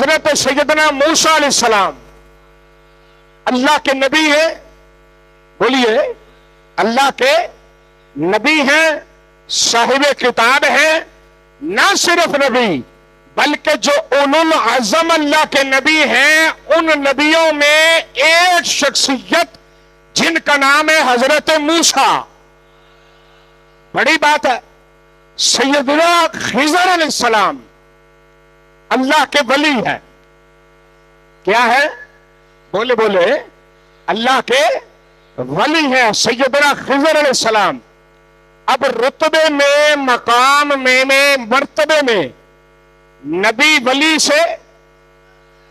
हजरत सैयदना मूसा अलैहिस्सलाम अल्लाह के नबी है। बोलिए, अल्लाह के नबी हैं, साहिब किताब हैं। ना सिर्फ नबी बल्कि जो उलुल आज़म अल्लाह के नबी हैं, उन नबियों में एक शख्सियत जिनका नाम है हजरत मूसा। बड़ी बात है। सैयदना खिज़र अलैहिस्सलाम अल्लाह के वली है। क्या है? बोले बोले, अल्लाह के वली है सैयदना खिज़र अलैहिस्सलाम। अब रुतबे में, मकाम में, मर्तबे में नबी वली से,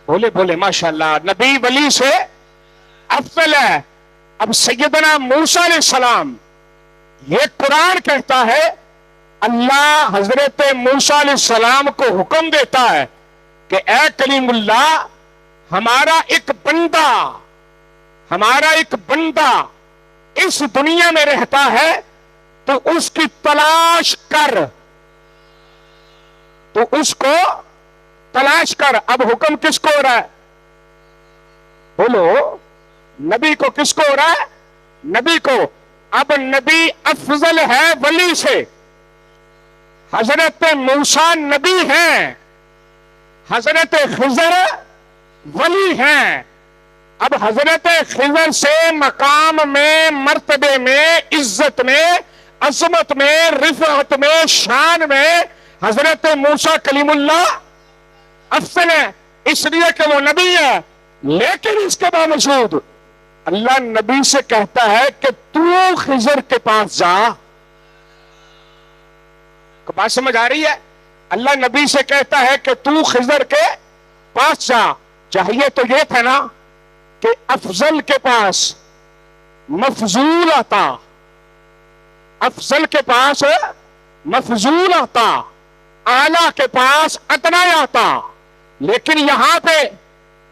बोले बोले माशाअल्लाह, नबी वली से अफजल है। अब सैयदना मूसा अलैहिस्सलाम, ये कुरान कहता है अल्लाह हजरत मूसा अलैहिस्सलाम को हुक्म देता है कि ए कलीमुल्लाह, हमारा एक बंदा इस दुनिया में रहता है, तो उसकी तलाश कर, तो उसको तलाश कर। अब हुक्म किसको हो रहा है? बोलो, नबी को किसको हो रहा है? नबी को। अब नबी अफजल है वली से। हजरत मूसा नबी हैं, हजरत खिज़र वली हैं। अब हजरत खिज़र से मकाम में, मर्तबे में, इज्जत में, अज़मत में, रिफ़अत में, शान में हजरत मूसा कलीमुल्लाह अफजल है, इसलिए कि वो नबी है। लेकिन इसके बावजूद अल्लाह नबी से कहता है कि तू खिज़र के पास जा। बात समझ आ रही है? अल्लाह नबी से कहता है कि तू खिज़र के पास जा। चाहिए तो ये था ना कि अफजल के पास मफजूल आता, अफजल के पास मफजूल आता, आला के पास अदना आता। लेकिन यहां पे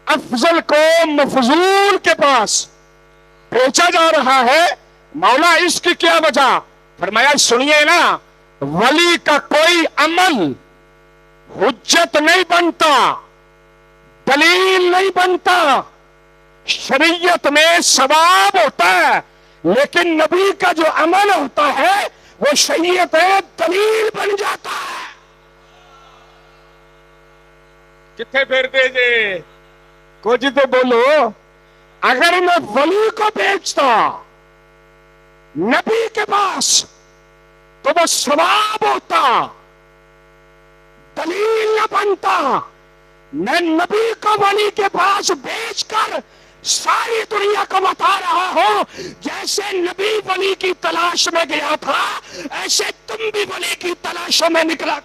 अफजल को मफजूल के पास भेजा जा रहा है। मौला इसकी क्या वजह? फरमाया सुनिए ना, वली का कोई अमल हुज्जत नहीं बनता, दलील नहीं बनता। शरीयत में सवाब होता है, लेकिन नबी का जो अमल होता है वो शरीयत है, दलील बन जाता है। कितने फेर दे जे कुछ तो बोलो। अगर मैं वली को बेचता नबी के पास तो वो सवाब होता, दलील न बनता। मैं नबी को वली के पास बेचकर सारी दुनिया को बता रहा हूं, जैसे नबी वली की तलाश में गया था, ऐसे तुम भी वली की तलाश में निकला।